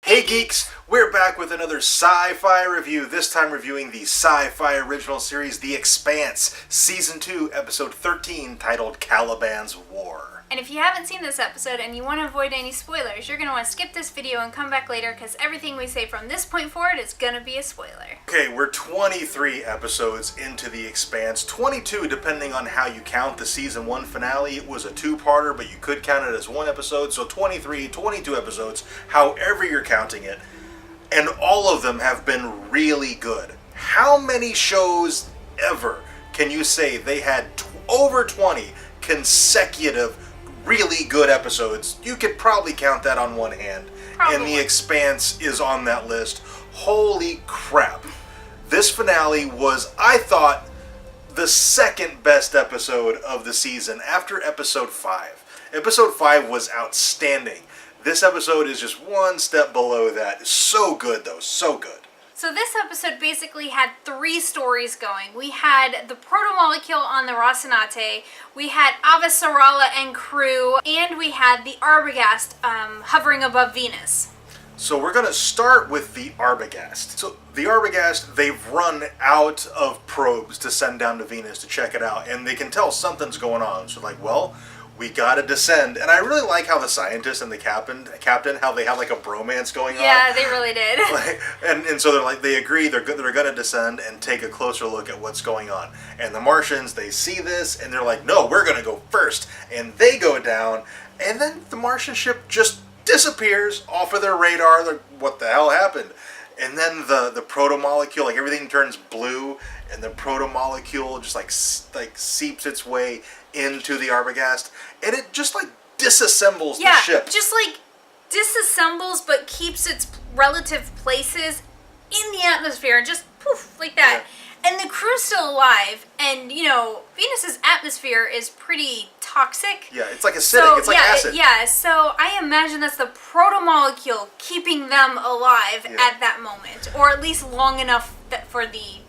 Hey Geeks! We're back with another sci-fi review, this time reviewing the sci-fi original series The Expanse, Season 2, Episode 13, titled Caliban's War. And if you haven't seen this episode and you want to avoid any spoilers, you're going to want to skip this video and come back later because everything we say from this point forward is going to be a spoiler. Okay, we're 23 episodes into The Expanse, 22 depending on how you count the Season 1 finale. It was a two-parter, but you could count it as one episode, so 23, 22 episodes, however you're counting it. And all of them have been really good. How many shows ever can you say they had over 20 consecutive really good episodes? You could probably count that on one hand. Probably. And The Expanse is on that list. Holy crap. This finale was, I thought, the second best episode of the season after episode 5. Episode 5 was outstanding. This episode is just one step below that. So good, though. So good. So this episode basically had 3 stories going. We had the Proto Molecule on the Rocinante, we had Avasarala and crew, and we had the Arbogast hovering above Venus. So we're going to start with the Arbogast. So the Arbogast, they've run out of probes to send down to Venus to check it out, and they can tell something's going on. So like, well, we gotta descend. And I really like how the scientist and the captain, how they have like a bromance going on. Yeah, they really did. And so they're like, they agree they're gonna descend and take a closer look at what's going on. And the Martians, they see this and they're like, no, we're gonna go first. And they go down, and then the Martian ship just disappears off of their radar. They're, what the hell happened? And then the proto molecule, like everything turns blue, and the proto molecule just like seeps its way into the Arbogast, and it just like disassembles the ship. Yeah, just like disassembles but keeps its relative places in the atmosphere, just poof, like that. Yeah. And the crew's still alive, and you know, Venus's atmosphere is pretty toxic. Yeah, it's like acidic, it's like acid. So I imagine that's the proto molecule keeping them alive at that moment, or at least long enough for the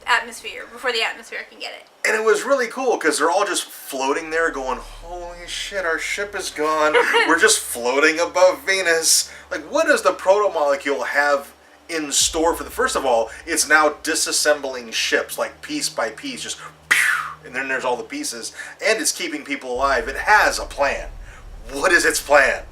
atmosphere, before the atmosphere can get it. And it was really cool because they're all just floating there going, holy shit, our ship is gone. We're just floating above Venus. Like, what does the proto molecule have in store for the... First of all, it's now disassembling ships, like piece by piece, just... And then there's all the pieces. And it's keeping people alive. It has a plan. What is its plan?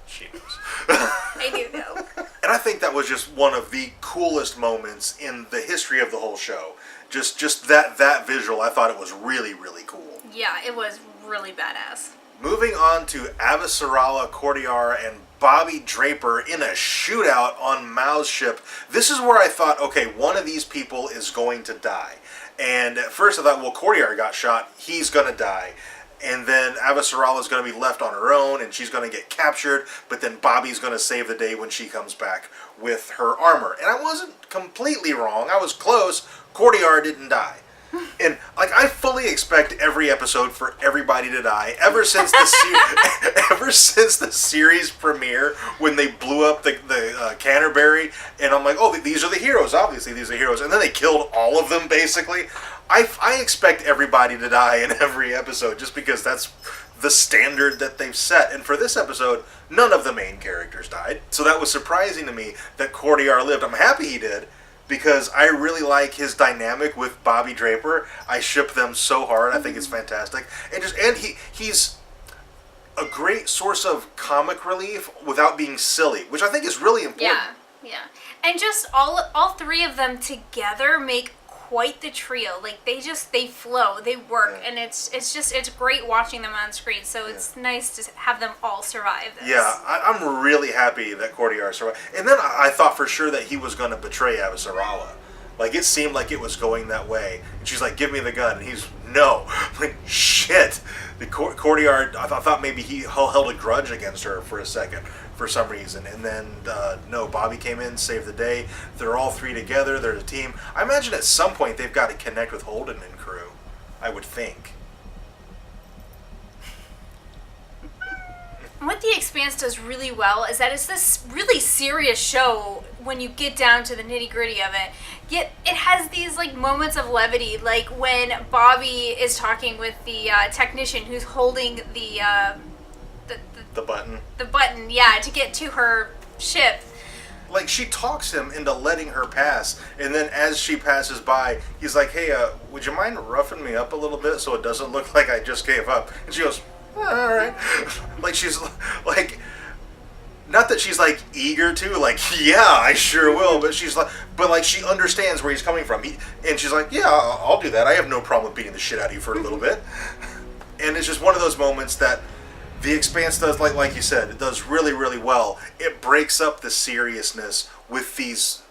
She knows. I do know. And I think that was just one of the coolest moments in the history of the whole show. Just that visual, I thought it was really, really cool. Yeah, it was really badass. Moving on to Avasarala, Cordiar, and Bobby Draper in a shootout on Mao's ship. This is where I thought, okay, one of these people is going to die. And at first I thought, well, Cordiar got shot, he's going to die. And then Avasarala is going to be left on her own, and she's going to get captured, but then Bobby's going to save the day when she comes back with her armor. And I wasn't completely wrong. I was close. Cordiar didn't die. And like, I fully expect every episode for everybody to die ever since the series premiere, when they blew up the Canterbury, and I'm like, oh, these are the heroes. Obviously, these are heroes. And then they killed all of them, basically. I expect everybody to die in every episode just because that's the standard that they've set. And for this episode, none of the main characters died. So that was surprising to me that Cordiar lived. I'm happy he did, because I really like his dynamic with Bobby Draper. I ship them so hard. I think it's fantastic. And he's a great source of comic relief without being silly, which I think is really important. Yeah. And just all 3 of them together make quite the trio. Like, they flow, they work, and it's great watching them on screen. So it's nice to have them all survive this. Yeah, I'm really happy that Cordiar survived. And then I thought for sure that he was going to betray Avasarala. Like, it seemed like it was going that way. And she's like, give me the gun. And he's, no. Like, shit. The Cordiar, I thought maybe he held a grudge against her for a second, for some reason. And then, no, Bobby came in, saved the day. They're all 3 together. They're a team. I imagine at some point they've got to connect with Holden and crew. I would think. What The Expanse does really well is that it's this really serious show when you get down to the nitty-gritty of it. Yet it has these like moments of levity, like when Bobby is talking with the technician who's holding the button. The button, yeah, to get to her ship. Like, she talks him into letting her pass, and then as she passes by, he's like, hey, would you mind roughing me up a little bit so it doesn't look like I just gave up? And she goes, alright. Like, she's, like, not that she's, like, eager to, like, yeah, I sure will, but she's like, she understands where he's coming from. And she's like, yeah, I'll do that. I have no problem with beating the shit out of you for a little bit. And it's just one of those moments that The Expanse does, like you said, it does really, really well. It breaks up the seriousness with these,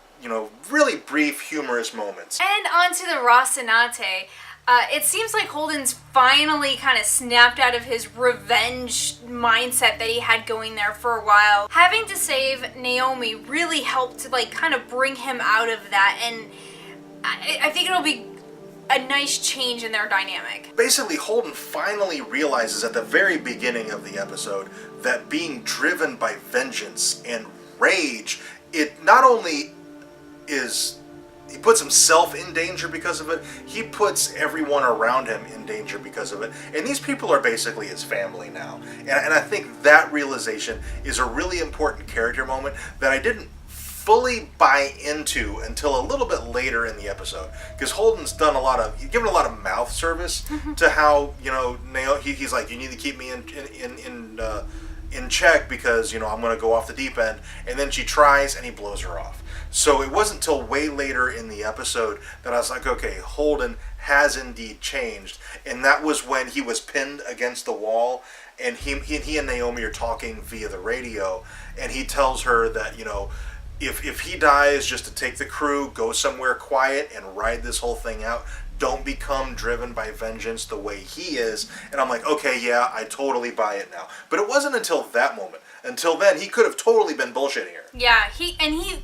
really brief, humorous moments. And onto the Rocinante. It seems like Holden's finally kind of snapped out of his revenge mindset that he had going there for a while. Having to save Naomi really helped to, like, kind of bring him out of that, and I think it'll be a nice change in their dynamic. Basically, Holden finally realizes at the very beginning of the episode that being driven by vengeance and rage, it not only is... he puts himself in danger because of it, he puts everyone around him in danger because of it. And these people are basically his family now. And I think that realization is a really important character moment that I didn't fully buy into until a little bit later in the episode. Because Holden's given a lot of mouth service to how, he's like, you need to keep me in check because, I'm going to go off the deep end. And then she tries and he blows her off. So it wasn't until way later in the episode that I was like, okay, Holden has indeed changed. And that was when he was pinned against the wall and he and Naomi are talking via the radio, and he tells her that, if he dies, just to take the crew, go somewhere quiet and ride this whole thing out. Don't become driven by vengeance the way he is. And I'm like, okay, yeah, I totally buy it now. But it wasn't until that moment. Until then, he could have totally been bullshitting her. Yeah, he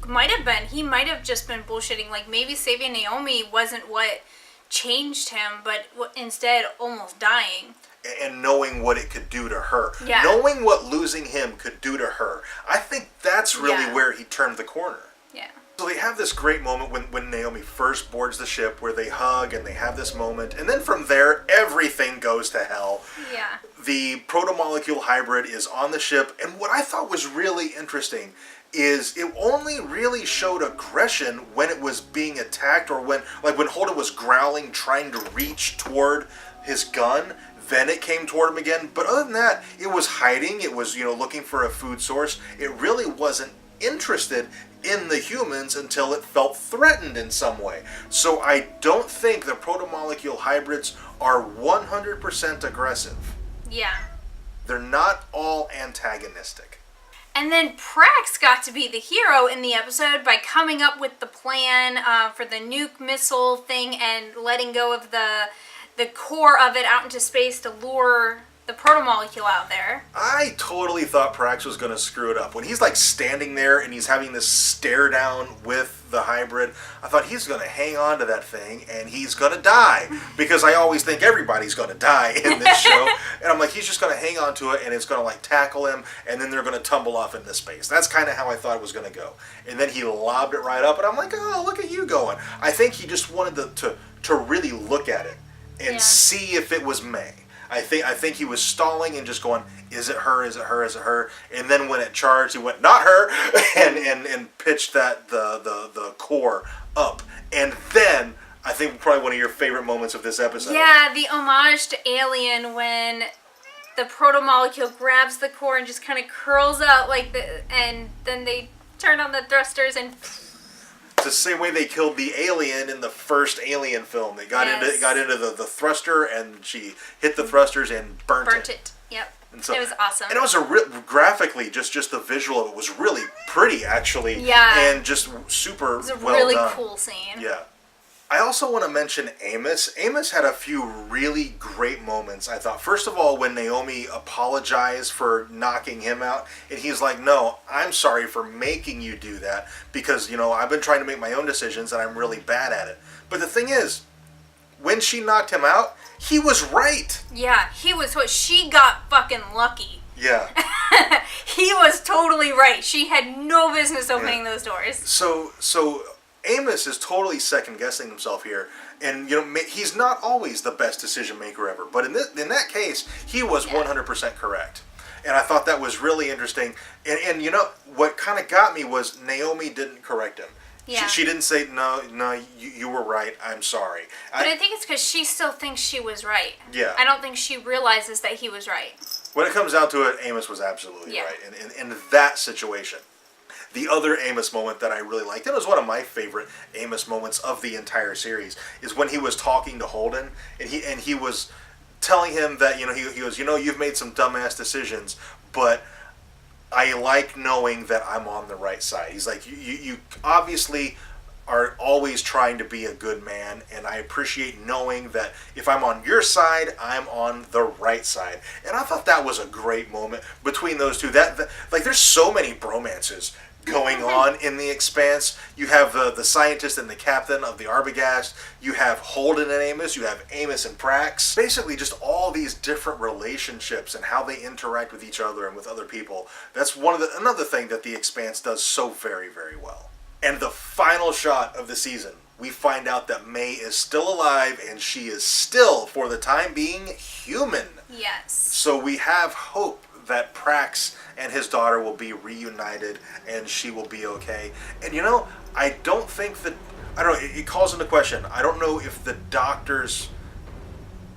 might have been. He might have just been bullshitting. Like, maybe saving Naomi wasn't what changed him, but instead almost dying. And knowing what it could do to her. Yeah. Knowing what losing him could do to her. I think that's really where he turned the corner. Yeah. So they have this great moment when Naomi first boards the ship where they hug and they have this moment. And then from there, everything goes to hell. Yeah. The Proto Molecule hybrid is on the ship. And what I thought was really interesting is it only really showed aggression when it was being attacked, or when Holden was growling, trying to reach toward his gun. Then it came toward him again. But other than that, it was hiding. It was, looking for a food source. It really wasn't interested in the humans until it felt threatened in some way. So I don't think the proto-molecule hybrids are 100% aggressive. Yeah. They're not all antagonistic. And then Prax got to be the hero in the episode by coming up with the plan for the nuke missile thing and letting go of the core of it out into space to lure the proto-molecule out there. I totally thought Prax was going to screw it up. When he's like standing there and he's having this stare down with the hybrid, I thought he's going to hang on to that thing and he's going to die. Because I always think everybody's going to die in this show. And I'm like, he's just going to hang on to it and it's going to like tackle him and then they're going to tumble off into space. That's kind of how I thought it was going to go. And then he lobbed it right up and I'm like, oh, look at you going. I think he just wanted to really look at it and see if it was May. I think he was stalling and just going, is it her, is it her, is it her? And then when it charged, he went, not her, and pitched the core up. And then, I think probably one of your favorite moments of this episode. Yeah, the homage to Alien when the proto-molecule grabs the core and just kind of curls out and then they turn on the thrusters and... It's the same way they killed the alien in the first Alien film. They got into the thruster and she hit the thrusters and burnt it. Yep. And so, it was awesome. And it was graphically, just the visual of it was really pretty, actually. Yeah. And just super well done. It was a really cool scene. Yeah. I also want to mention Amos. Amos had a few really great moments, I thought. First of all, when Naomi apologized for knocking him out, and he's like, no, I'm sorry for making you do that, because, I've been trying to make my own decisions, and I'm really bad at it. But the thing is, when she knocked him out, he was right. Yeah, he was. She got fucking lucky. Yeah. He was totally right. She had no business opening those doors. So Amos is totally second-guessing himself here, and he's not always the best decision maker ever. But in that case, he was 100% correct. And I thought that was really interesting. And you know, what kind of got me was Naomi didn't correct him. Yeah. She didn't say, no, you were right, I'm sorry. But I think it's because she still thinks she was right. Yeah. I don't think she realizes that he was right. When it comes down to it, Amos was absolutely Yeah. right in that situation. The other Amos moment that I really liked, and it was one of my favorite Amos moments of the entire series, is when he was talking to Holden, and he was telling him that, you know, he goes, you know, you've made some dumbass decisions, but I like knowing that I'm on the right side. He's like, you obviously are always trying to be a good man, and I appreciate knowing that if I'm on your side, I'm on the right side. And I thought that was a great moment between those two. That like, there's so many bromances going on in The Expanse. You have the scientist and the captain of the Arbogast. You have Holden and Amos. You have Amos and Prax. Basically, just all these different relationships and how they interact with each other and with other people. That's another thing that The Expanse does so very, very well. And the final shot of the season, we find out that May is still alive, and she is still, for the time being, human. Yes. So we have hope that Prax and his daughter will be reunited and she will be okay. And you know, I don't think that, I don't know, it calls into question, I don't know if the doctor's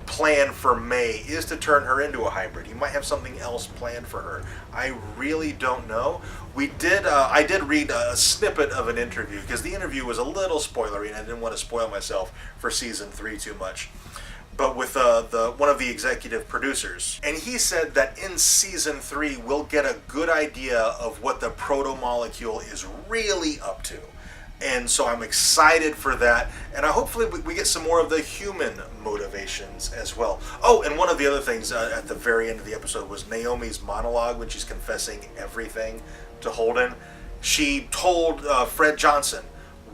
plan for May is to turn her into a hybrid. He might have something else planned for her. I really don't know. I did read a snippet of an interview, because the interview was a little spoilery and I didn't want to spoil myself for season 3 too much. But with one of the executive producers. And he said that in season 3 we'll get a good idea of what the Proto Molecule is really up to. And so I'm excited for that. And hopefully we get some more of the human motivations as well. Oh, and one of the other things at the very end of the episode was Naomi's monologue when she's confessing everything to Holden. She told Fred Johnson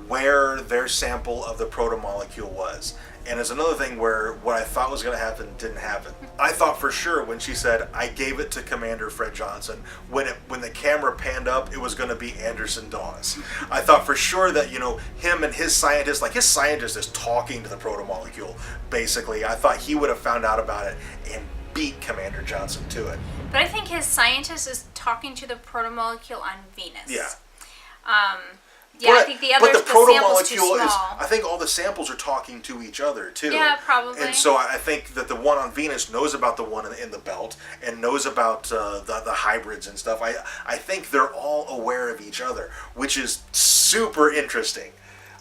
where their sample of the Proto Molecule was. And it's another thing where what I thought was going to happen didn't happen. I thought for sure when she said, I gave it to Commander Fred Johnson, when the camera panned up, it was going to be Anderson Dawes. I thought for sure that, you know, him and his scientist, like his scientist is talking to the Proto Molecule, basically. I thought he would have found out about it and beat Commander Johnson to it. But I think his scientist is talking to the Proto Molecule on Venus. Yeah. Yeah, I think the Proto sample's too Molecule small. is, I think all the samples are talking to each other too. Yeah, probably. And so I think that the one on Venus knows about the one in the belt and knows about the hybrids and stuff. I think they're all aware of each other, which is super interesting.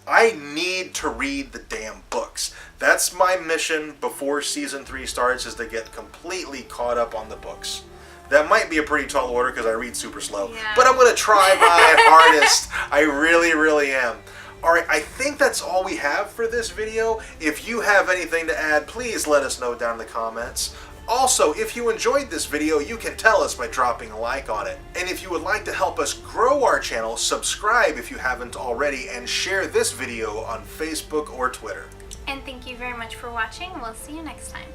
I need to read the damn books. That's my mission before season 3 starts, is to get completely caught up on the books. That might be a pretty tall order because I read super slow. Yeah. But I'm going to try my hardest. I really, really am. Alright, I think that's all we have for this video. If you have anything to add, please let us know down in the comments. Also, if you enjoyed this video, you can tell us by dropping a like on it. And if you would like to help us grow our channel, subscribe if you haven't already, and share this video on Facebook or Twitter. And thank you very much for watching. We'll see you next time.